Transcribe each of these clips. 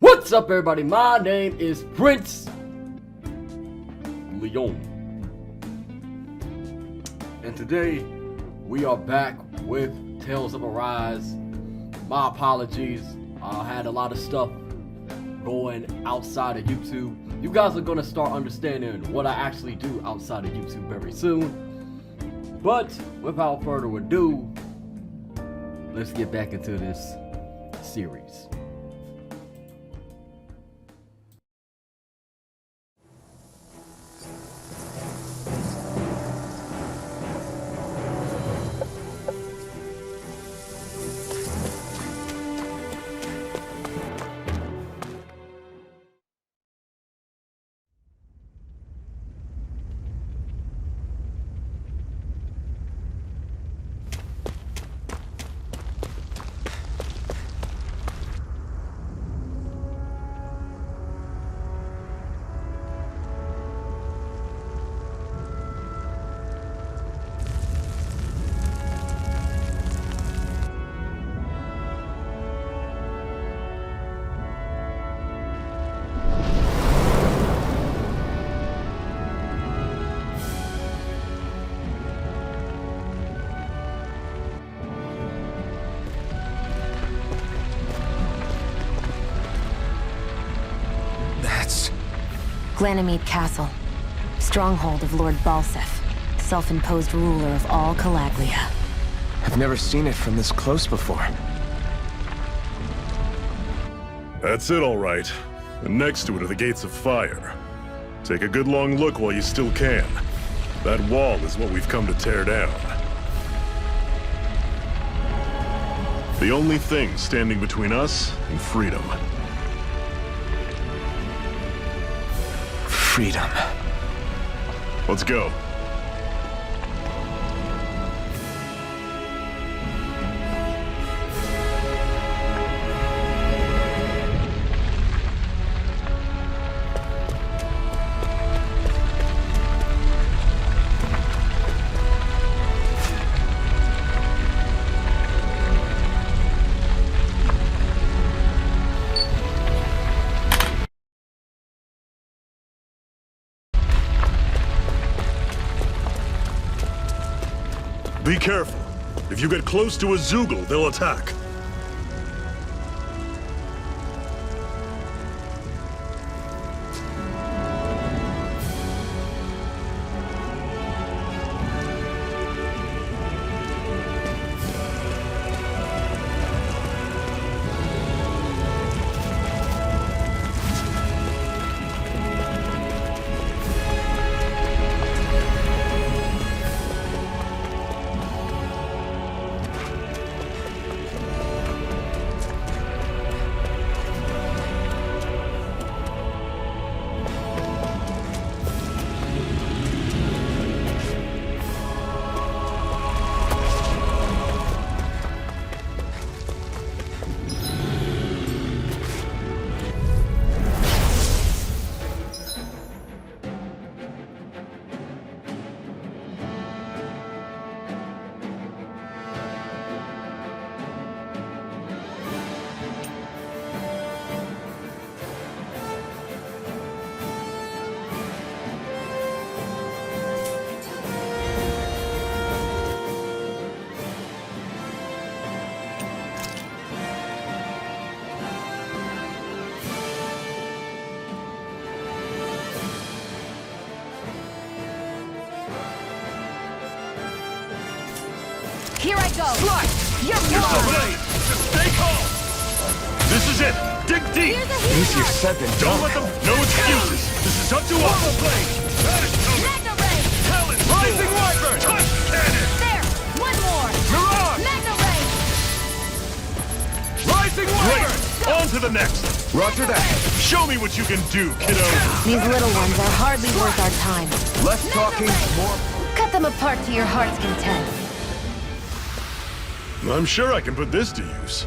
What's up, everybody? My name is Prince Leone, and today we are back with Tales of Arise. My apologies, I had a lot of stuff going outside of YouTube. You guys are going to start understanding what I actually do outside of YouTube very soon. But without further ado, let's get back into this series. Ganymede Castle, stronghold of Lord Balsef, self-imposed ruler of all Calaglia. I've never seen it from this close before. That's it, all right. And next to it are the Gates of Fire. Take a good long look while you still can. That wall is what we've come to tear down. The only thing standing between us and freedom. Freedom. Let's go. Be careful. If you get close to a Zoogle, they'll attack. Here I go! Slide! You're It's the wrong! blade! Just stay calm! This is it! Dig deep! Here's a hero! Easier said than Don't done. let them... No excuses! This is up to us! Blade! That is coming! Magna Ray! Talon! Rising Wyvern! Touch cannon! There! One more! Mirage! Magna Ray! Rising Great! Wyvern! On to the next! Roger that. Show me what you can do, kiddo! These little ones are hardly worth our time. Less talking, more... Cut them apart to your heart's content. I'm sure I can put this to use.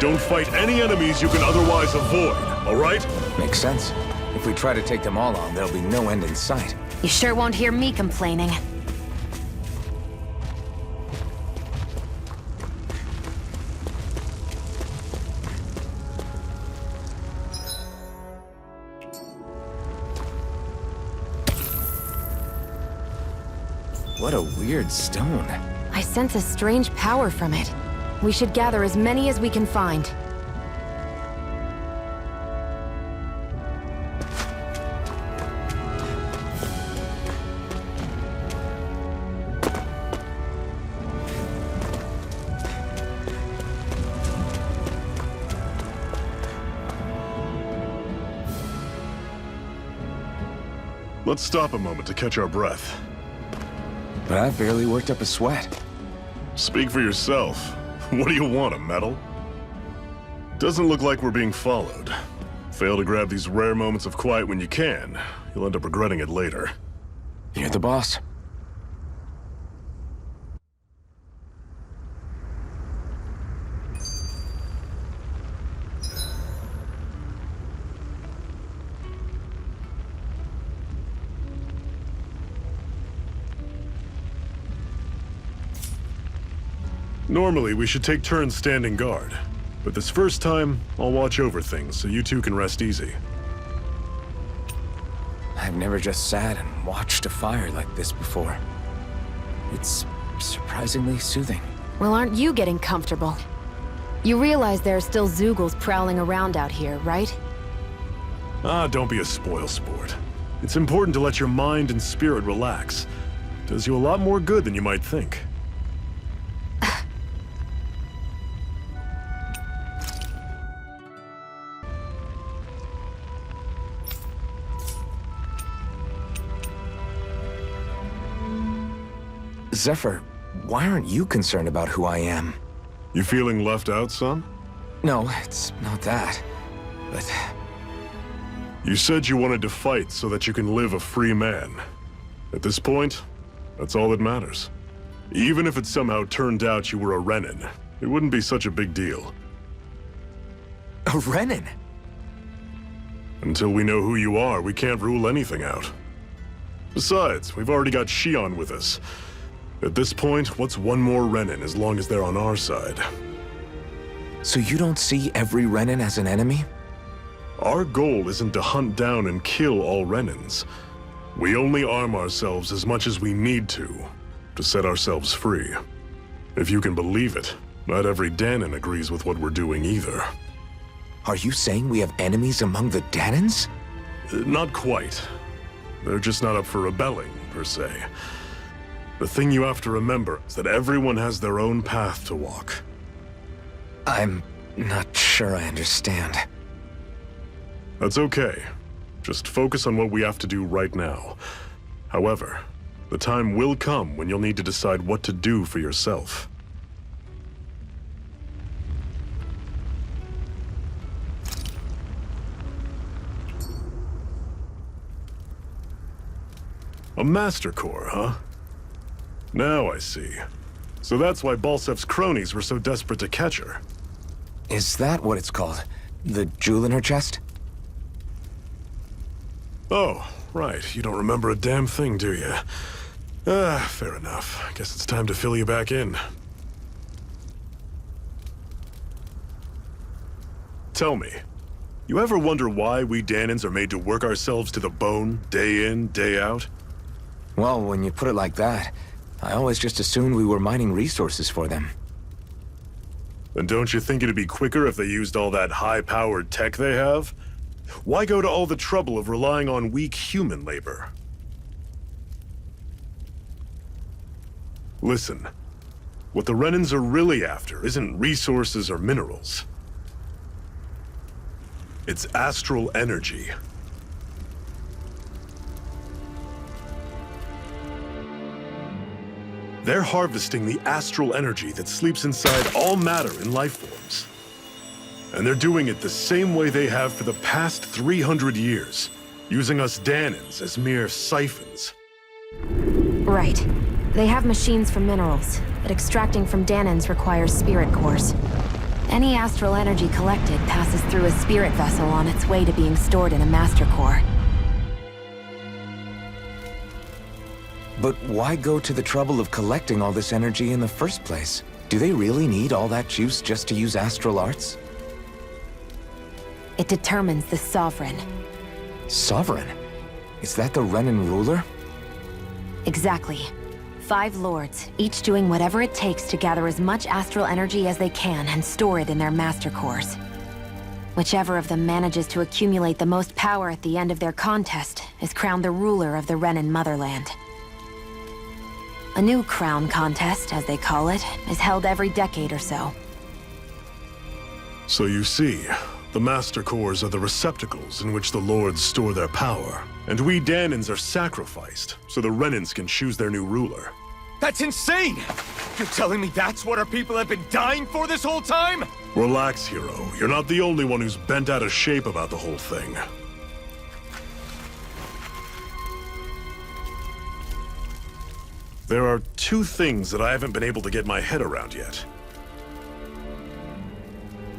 don't fight any enemies you can otherwise avoid, alright? Makes sense. If we try to take them all on, there'll be no end in sight. You sure won't hear me complaining. What a weird stone. I sense a strange power from it. We should gather as many as we can find. Let's stop a moment to catch our breath. But I've barely worked up a sweat. Speak for yourself. What do you want, a medal? Doesn't look like we're being followed. Fail to grab these rare moments of quiet when you can, you'll end up regretting it later. You're the boss. Normally, we should take turns standing guard. But this first time, I'll watch over things so you two can rest easy. I've never just sat and watched a fire like this before. It's surprisingly soothing. Well, aren't you getting comfortable? You realize there are still Zeugles prowling around out here, right? Ah, don't be a spoilsport. It's important to let your mind and spirit relax. Does you a lot more good than you might think. Zephyr, why aren't you concerned about who I am? You feeling left out, son? No, it's not that. But You said you wanted to fight so that you can live a free man. At this point, that's all that matters. Even if it somehow turned out you were a Renin, it wouldn't be such a big deal. a Renin? Until we know who you are, we can't rule anything out. Besides, we've already got Shion with us. At this point, what's one more Renin as long as they're on our side? So you don't see every Renin as an enemy? Our goal isn't to hunt down and kill all Renins. We only arm ourselves as much as we need to set ourselves free. If you can believe it, not every Danon agrees with what we're doing either. Are you saying we have enemies among the Danons? Not quite. They're just not up for rebelling, per se. The thing you have to remember is that everyone has their own path to walk. I'm not sure I understand. That's okay. Just focus on what we have to do right now. However, the time will come when you'll need to decide what to do for yourself. A Master Core, huh? Now I see. So that's why Balsef's cronies were so desperate to catch her. Is that what it's called? The jewel in her chest? Oh, right. You don't remember a damn thing, do you? Fair enough. Guess it's time to fill you back in. Tell me, you ever wonder why we Danons are made to work ourselves to the bone, day in, day out? Well, when you put it like that, I always just assumed we were mining resources for them. Then don't you think it'd be quicker if they used all that high-powered tech they have? Why go to all the trouble of relying on weak human labor? Listen, what the Renins are really after isn't resources or minerals. It's astral energy. They're harvesting the astral energy that sleeps inside all matter in life forms. And they're doing it the same way they have for the past 300 years, using us Danons as mere siphons. Right. They have machines for minerals, but extracting from Danons requires spirit cores. Any astral energy collected passes through a spirit vessel on its way to being stored in a master core. But why go to the trouble of collecting all this energy in the first place? Do they really need all that juice just to use astral arts? It determines the Sovereign. Sovereign? Is that the Renan ruler? Exactly. 5 lords, each doing whatever it takes to gather as much astral energy as they can and store it in their master cores. Whichever of them manages to accumulate the most power at the end of their contest is crowned the ruler of the Renan motherland. A new crown contest, as they call it, is held every decade or so. So you see, the Master Cores are the receptacles in which the Lords store their power. And we Danans are sacrificed, so the Renans can choose their new ruler. That's insane! You're telling me that's what our people have been dying for this whole time? Relax, hero. You're not the only one who's bent out of shape about the whole thing. There are 2 things that I haven't been able to get my head around yet.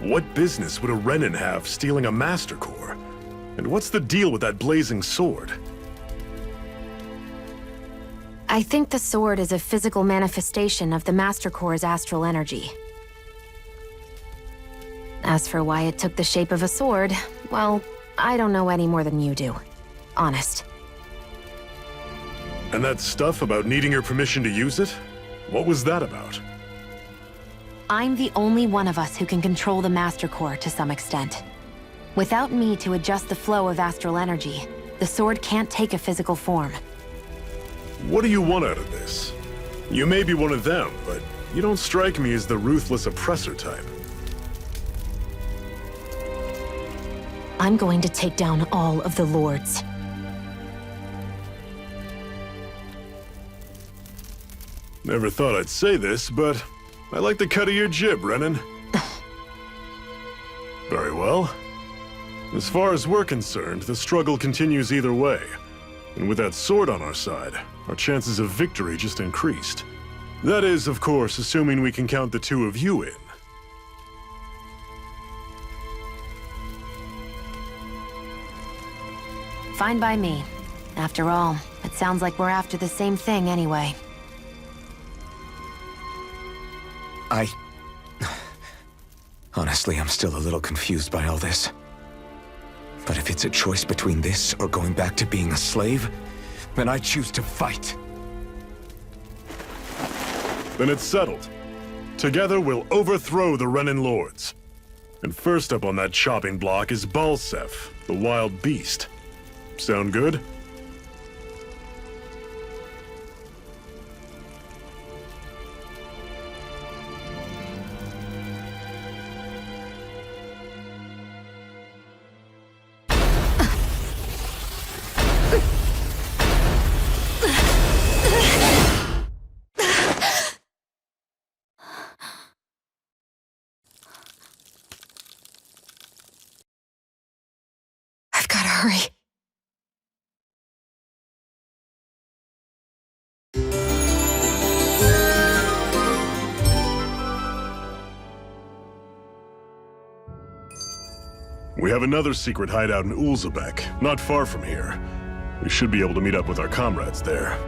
What business would a Renan have stealing a Master Core? And what's the deal with that blazing sword? I think the sword is a physical manifestation of the Master Core's astral energy. As for why it took the shape of a sword, well, I don't know any more than you do. Honest. And that stuff about needing your permission to use it? What was that about? I'm the only one of us who can control the Master Core to some extent. Without me to adjust the flow of astral energy, the sword can't take a physical form. What do you want out of this? You may be one of them, but you don't strike me as the ruthless oppressor type. I'm going to take down all of the lords. Never thought I'd say this, but I like the cut of your jib, Renan. Very well. As far as we're concerned, the struggle continues either way. And with that sword on our side, our chances of victory just increased. That is, of course, assuming we can count the 2 of you in. Fine by me. After all, it sounds like we're after the same thing anyway. Honestly, I'm still a little confused by all this. But if it's a choice between this or going back to being a slave, then I choose to fight. Then it's settled. Together we'll overthrow the Renan Lords. And first up on that chopping block is Balsef, the wild beast. Sound good? I've gotta hurry. We have another secret hideout in Ulzebek, not far from here. We should be able to meet up with our comrades there.